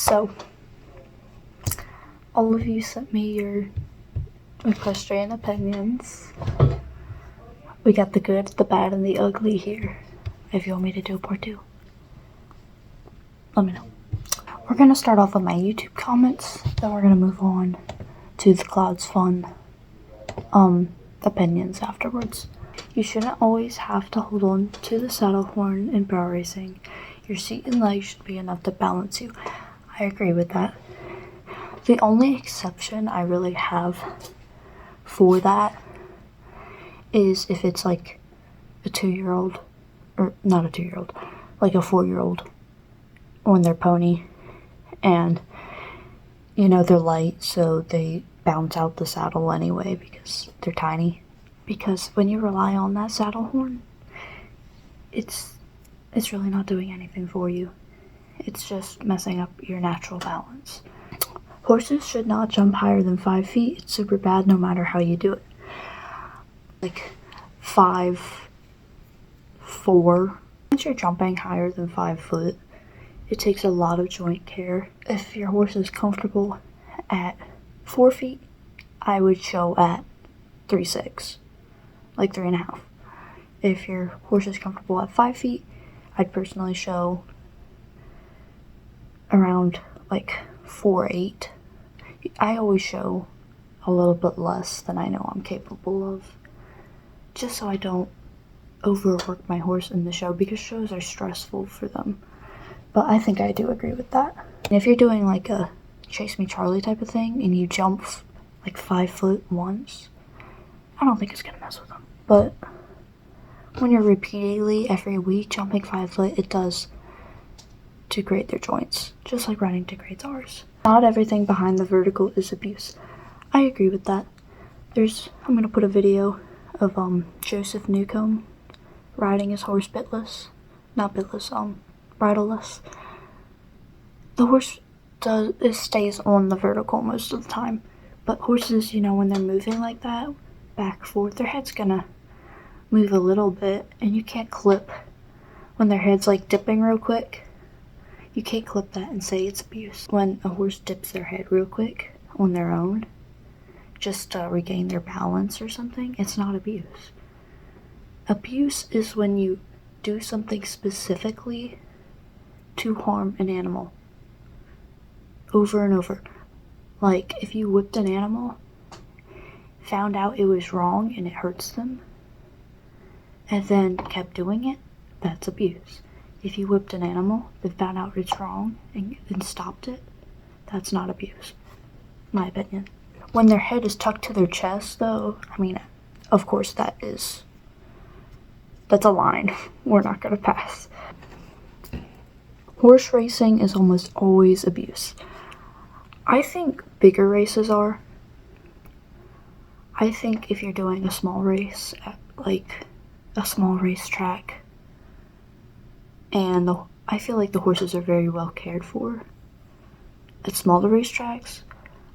So, all of you sent me your equestrian opinions. We got the good, the bad, and the ugly here. If you want me to do a part 2, let me know. We're going to start off with my YouTube comments, then we're going to move on to the Cloud's Fun opinions afterwards. You shouldn't always have to hold on to the saddle horn in barrel racing. Your seat and legs should be enough to balance you. I agree with that. The only exception I really have for that is if it's like a 2-year-old, or not a 2-year-old, like a 4-year-old on their pony, and you know they're light, so they bounce out the saddle anyway because they're tiny. Because when you rely on that saddle horn, it's really not doing anything for you. It's just messing up your natural balance. Horses should not jump higher than 5 feet. It's super bad no matter how you do it. Like 5, 4. Once you're jumping higher than 5 foot, it takes a lot of joint care. If your horse is comfortable at 4 feet, I would show at 3.6, like 3.5. If your horse is comfortable at 5 feet, I'd personally show around like 4.8. I always show a little bit less than I know I'm capable of, just so I don't overwork my horse in the show, because shows are stressful for them. But I think I do agree with that. And if you're doing like a Chase Me Charlie type of thing and you jump like 5 foot once, I don't think it's gonna mess with them. But when you're repeatedly every week jumping 5 foot, it does degrade their joints, just like running degrades ours. Not everything behind the vertical is abuse. I agree with that. I'm gonna put a video of Joseph Newcomb riding his horse bridleless. The horse stays on the vertical most of the time, but horses, you know, when they're moving like that, back and forth, their head's gonna move a little bit, and you can't clip when their head's like dipping real quick. You can't clip that and say it's abuse. When a horse dips their head real quick on their own, just to regain their balance or something, it's not abuse. Abuse is when you do something specifically to harm an animal over and over. Like if you whipped an animal, found out it was wrong and it hurts them, and then kept doing it, that's abuse. If you whipped an animal, then found out it's wrong and stopped it, that's not abuse, my opinion. When their head is tucked to their chest, though, I mean, of course that's a line we're not gonna pass. Horse racing is almost always abuse. I think bigger races are. I think if you're doing a small race at like a small racetrack, and I feel like the horses are very well cared for at smaller racetracks.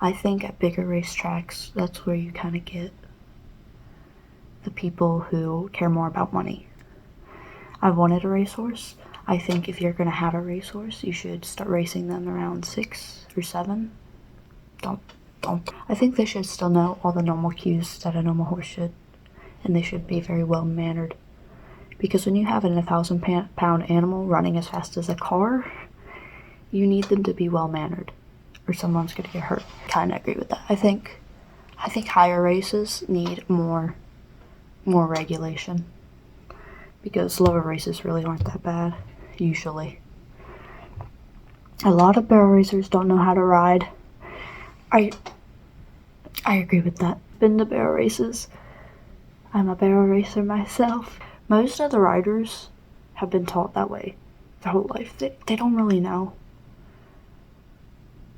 I think at bigger racetracks, that's where you kind of get the people who care more about money. I wanted a racehorse. I think if you're going to have a racehorse, you should start racing them around 6 or 7. Don't. I think they should still know all the normal cues that a normal horse should, and they should be very well mannered. Because when you have an 1,000-pound animal running as fast as a car, you need them to be well mannered, or someone's gonna get hurt. Kinda agree with that. I think higher races need more regulation, because lower races really aren't that bad, usually. A lot of barrel racers don't know how to ride. I agree with that. Been to barrel races. I'm a barrel racer myself. Most of the riders have been taught that way their whole life. They don't really know.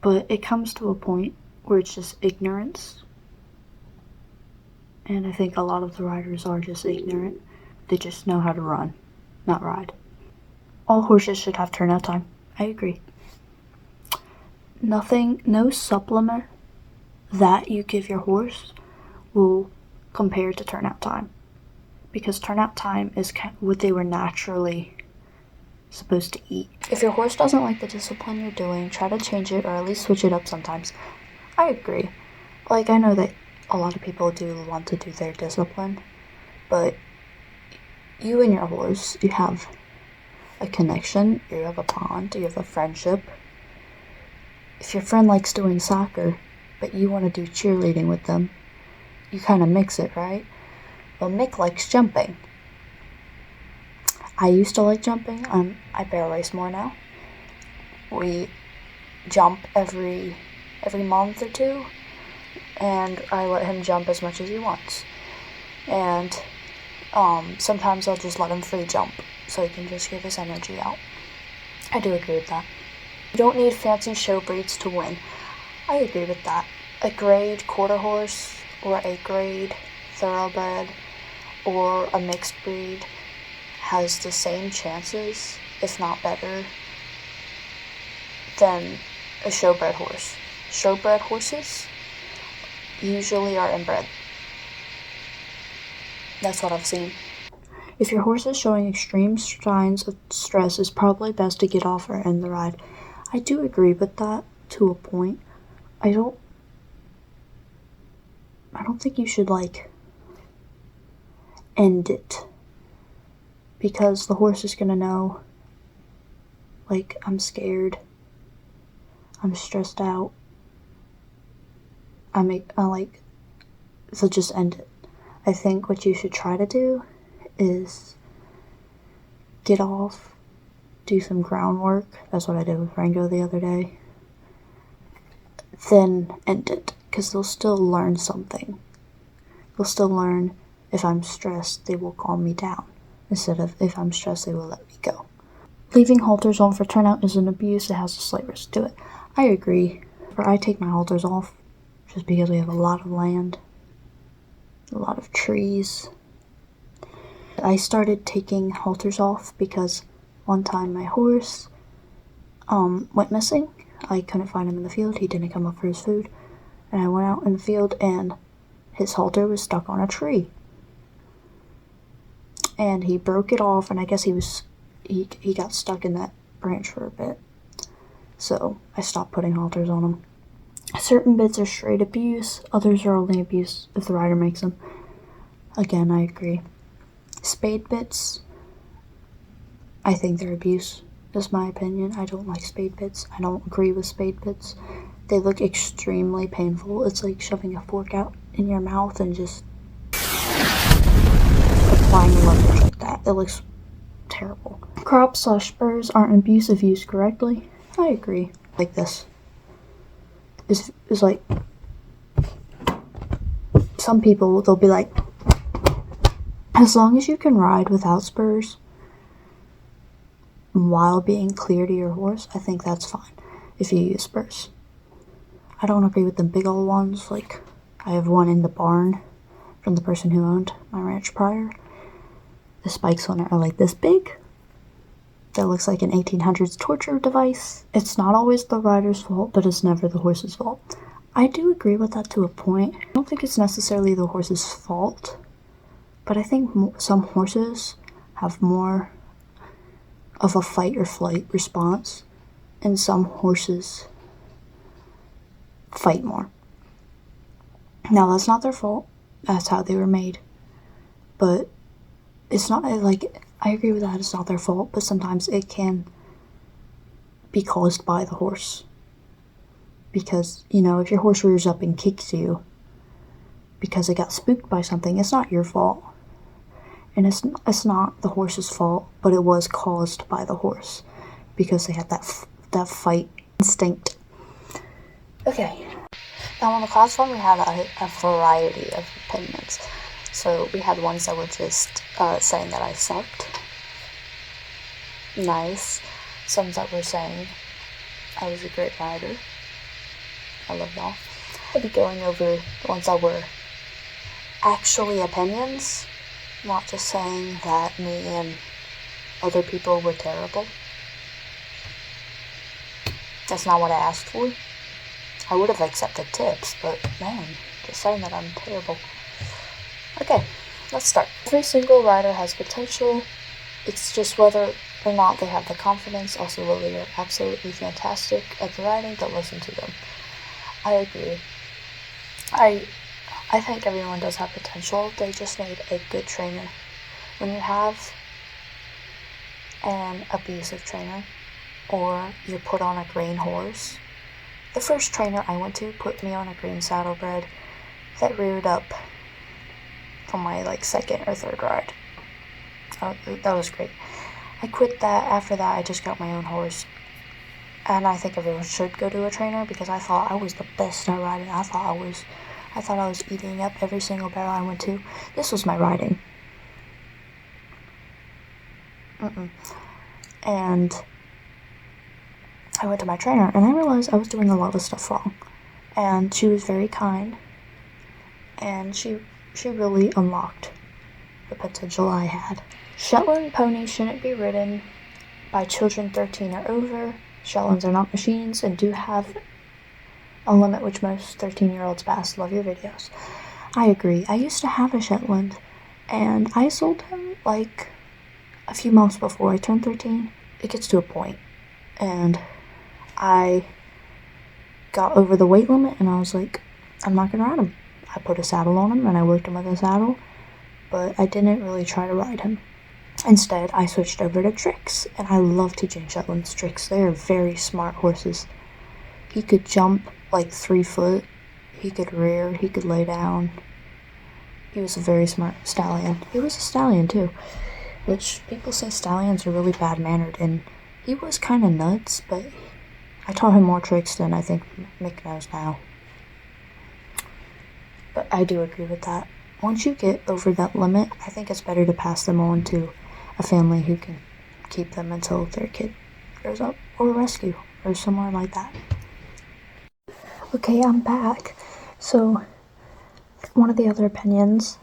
But it comes to a point where it's just ignorance. And I think a lot of the riders are just ignorant. They just know how to run, not ride. All horses should have turnout time. I agree. No supplement that you give your horse will compare to turnout time. Because turnout time is what they were naturally supposed to eat. If your horse doesn't like the discipline you're doing, try to change it or at least switch it up sometimes. I agree. Like, I know that a lot of people do want to do their discipline, but you and your horse, you have a connection, you have a bond, you have a friendship. If your friend likes doing soccer, but you want to do cheerleading with them, you kind of mix it, right? Well, Mick likes jumping. I used to like jumping. I barrel race more now. We jump every month or two, and I let him jump as much as he wants. And sometimes I'll just let him free jump, so he can just give his energy out. I do agree with that. You don't need fancy show breeds to win. I agree with that. A grade quarter horse or a grade thoroughbred or a mixed breed has the same chances, if not better, than a showbred horse. Showbred horses usually are inbred. That's what I've seen. If your horse is showing extreme signs of stress, it's probably best to get off or end the ride. I do agree with that to a point. I don't think you should, end it. Because the horse is gonna know, I'm scared. I'm stressed out. So just end it. I think what you should try to do is get off, do some groundwork. That's what I did with Rango the other day. Then end it, because they'll still learn something. They'll still learn, if I'm stressed, they will calm me down, instead of if I'm stressed, they will let me go. Leaving halters on for turnout is an abuse. It has a slight risk to it. I agree. I take my halters off just because we have a lot of land, a lot of trees. I started taking halters off because one time my horse went missing. I couldn't find him in the field. He didn't come up for his food. And I went out in the field and his halter was stuck on a tree. And he broke it off, and I guess he got stuck in that branch for a bit. So I stopped putting halters on him. Certain bits are straight abuse, others are only abuse if the rider makes them. Again, I agree. Spade bits, I think they're abuse. That's my opinion. I don't like spade bits. I don't agree with spade bits. They look extremely painful. It's like shoving a fork out in your mouth and just applying leverage like that. It looks terrible. Crop/spurs aren't abuse if used correctly. I agree. Like this. It's like, some people, they'll be like, as long as you can ride without spurs while being clear to your horse, I think that's fine if you use spurs. I don't agree with the big old ones. I have one in the barn from the person who owned my ranch prior. The spikes on it are like this big. That looks like an 1800s torture device. It's not always the rider's fault, but it's never the horse's fault. I do agree with that to a point. I don't think it's necessarily the horse's fault, but I think some horses have more of a fight or flight response, and some horses fight more. Now, that's not their fault. That's how they were made. But it's not I agree with that, it's not their fault, but sometimes it can be caused by the horse. Because, if your horse rears up and kicks you because it got spooked by something, it's not your fault. And it's not the horse's fault, but it was caused by the horse because they had that fight instinct. Okay. Now, on the class one, we had a variety of opinions. So we had ones that were just saying that I sucked. Nice. Some that were saying I was a great rider. I love y'all. I'll be going over the ones that were actually opinions, not just saying that me and other people were terrible. That's not what I asked for. I would have accepted tips, but man, just saying that I'm terrible. Okay, let's start. Every single rider has potential. It's just whether or not, they have the confidence. Also, Lily are absolutely fantastic at the riding. Don't listen to them. I agree. I think everyone does have potential. They just need a good trainer. When you have an abusive trainer, or you're put on a green horse. The first trainer I went to put me on a green saddlebred that reared up from my second or third ride. That was great. I quit that. After that, I just got my own horse. And I think everyone should go to a trainer, because I thought I was the best at riding. I thought I was eating up every single barrel I went to. This was my riding. And I went to my trainer, and I realized I was doing a lot of stuff wrong. And she was very kind, and she really unlocked the potential I had. Shetland ponies shouldn't be ridden by children 13 or over. Shetlands are not machines and do have a limit which most 13-year-olds pass. Love your videos. I agree. I used to have a Shetland, and I sold him a few months before I turned 13. It gets to a point, and I got over the weight limit, and I was like, I'm not gonna ride him. I put a saddle on him, and I worked him with a saddle, but I didn't really try to ride him. Instead, I switched over to tricks, and I love teaching Shetlands tricks. They are very smart horses. He could jump 3 foot, he could rear, he could lay down. He was a very smart stallion. He was a stallion too, which people say stallions are really bad-mannered, and he was kind of nuts, but I taught him more tricks than I think Mick knows now. But I do agree with that. Once you get over that limit, I think it's better to pass them on to a family who can keep them until their kid grows up, or a rescue, or somewhere like that. Okay, I'm back. So, one of the other opinions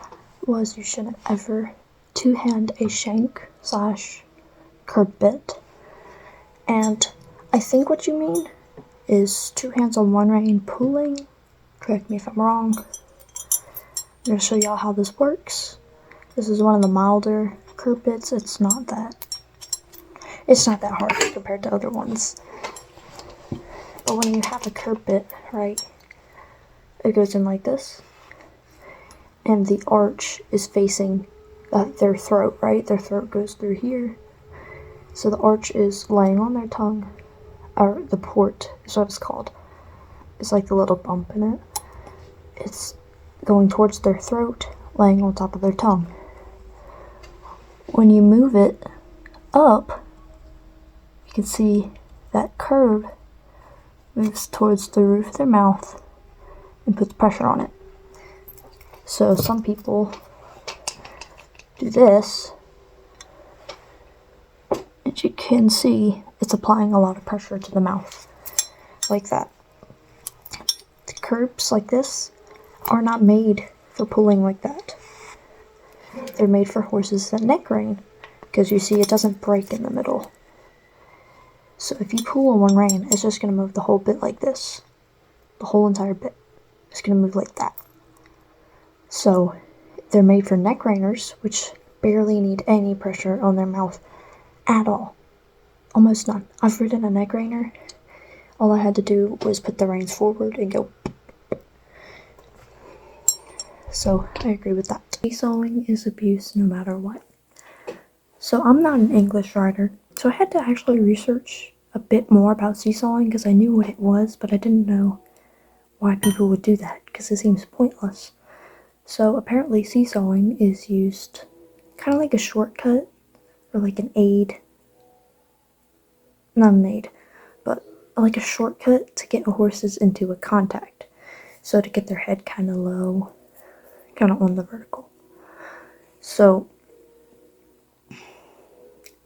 was you shouldn't ever two-hand a shank / curb bit. And I think what you mean is 2 hands on one rein pulling. Correct me if I'm wrong. I'm going to show y'all how this works. This is one of the milder curb bits. It's not that hard compared to other ones. But when you have a curb bit, right, it goes in like this, and the arch is facing their throat, right? Their throat goes through here. So the arch is laying on their tongue, or the port is what it's called. It's like the little bump in it. It's going towards their throat, laying on top of their tongue. When you move it up, you can see that curve moves towards the roof of their mouth and puts pressure on it. So some people do this, and you can see it's applying a lot of pressure to the mouth, like that. The curbs like this are not made for pulling like that. They're made for horses that neck rein, because you see it doesn't break in the middle. So if you pull on one rein, it's just going to move the whole bit like this. The whole entire bit is going to move like that. So they're made for neck reiners, which barely need any pressure on their mouth at all. Almost none. I've ridden a neck reiner. All I had to do was put the reins forward and go. So I agree with that. Seesawing is abuse no matter what. So I'm not an English rider, so I had to actually research a bit more about seesawing, because I knew what it was, but I didn't know why people would do that, because it seems pointless. So apparently seesawing is used kind of like a shortcut, or like an aid. Not an aid, but like a shortcut to get horses into a contact. So to get their head kind of low, kind of on the vertical. So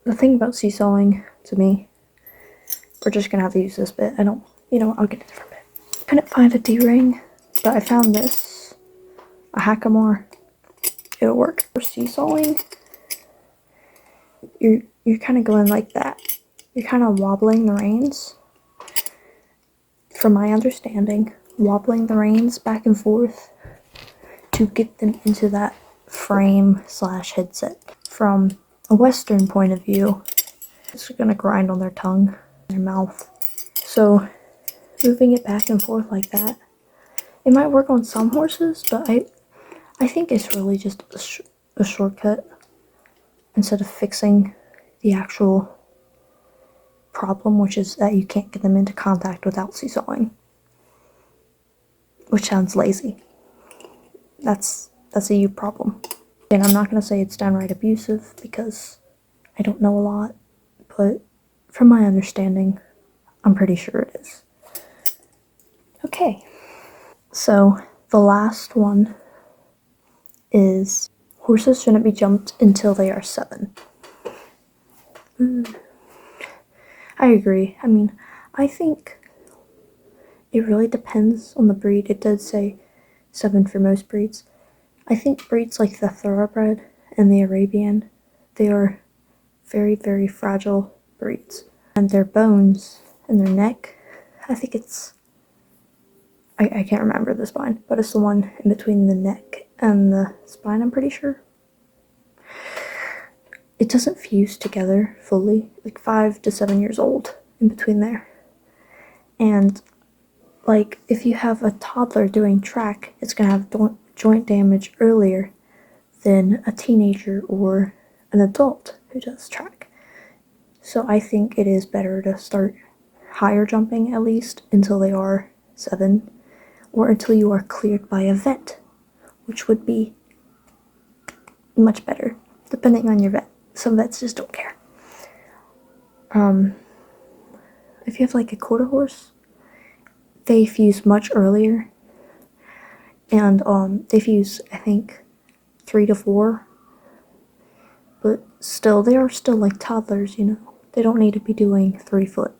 the thing about seesawing, to me, we're just gonna have to use this bit. I'll get a different bit. Couldn't find a D-ring, but I found this, a hackamore. It'll work. For seesawing, you're kind of going like that. You're kind of wobbling the reins. From my understanding, wobbling the reins back and forth to get them into that frame / headset. From a Western point of view, It's gonna grind on their tongue, their mouth. So moving it back and forth like that, it might work on some horses, but I think it's really just a shortcut instead of fixing the actual problem, which is that you can't get them into contact without seesawing, which sounds lazy. That's a you problem. And I'm not going to say it's downright abusive because I don't know a lot, but from my understanding, I'm pretty sure it is. Okay, so the last one is horses shouldn't be jumped until they are 7. I agree. I mean, I think it really depends on the breed. It does say 7 for most breeds. I think breeds like the Thoroughbred and the Arabian, they are very, very fragile breeds. And their bones and their neck, I think it's, I can't remember the spine, but it's the one in between the neck and the spine, I'm pretty sure. It doesn't fuse together fully, like 5 to 7 years old in between there. And like if you have a toddler doing track, it's gonna have joint damage earlier than a teenager or an adult who does track. So I think it is better to start higher jumping at least until they are 7, or until you are cleared by a vet, which would be much better depending on your vet. Some vets just don't care. If you have like a quarter horse, they fuse much earlier, and they fuse, I think, 3 to 4, but still, they are still like toddlers, you know. They don't need to be doing 3 foot.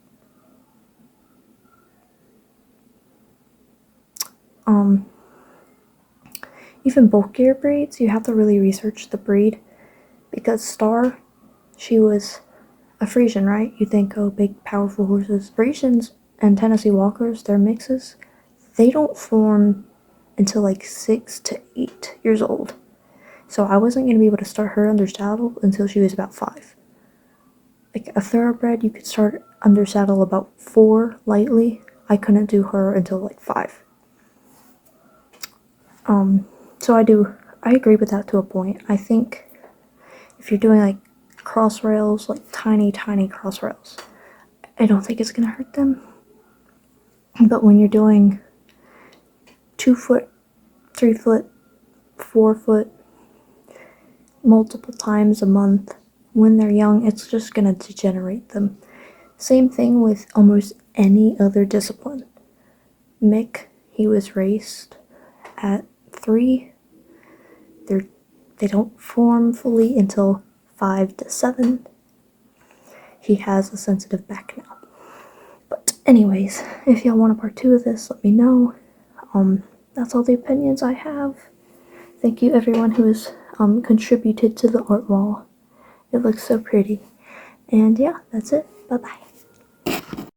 Even bulkier breeds, you have to really research the breed, because Star, she was a Friesian, right? You think, oh, big, powerful horses. Friesians and Tennessee Walkers, their mixes, they don't form until like 6 to 8 years old. So I wasn't going to be able to start her under saddle until she was about 5. Like a Thoroughbred, you could start under saddle about 4 lightly. I couldn't do her until like 5. So I agree with that to a point. I think if you're doing like cross rails, like tiny cross rails, I don't think it's gonna hurt them. But when you're doing 2 foot, 3 foot, 4 foot, multiple times a month, when they're young, it's just gonna degenerate them. Same thing with almost any other discipline. Mick, he was raced at 3. They don't form fully until 5 to 7. He has a sensitive back now. But anyways, if y'all want a part 2 of this, let me know. That's all the opinions I have. Thank you everyone who has contributed to the art wall. It looks so pretty. And yeah, that's it. Bye-bye.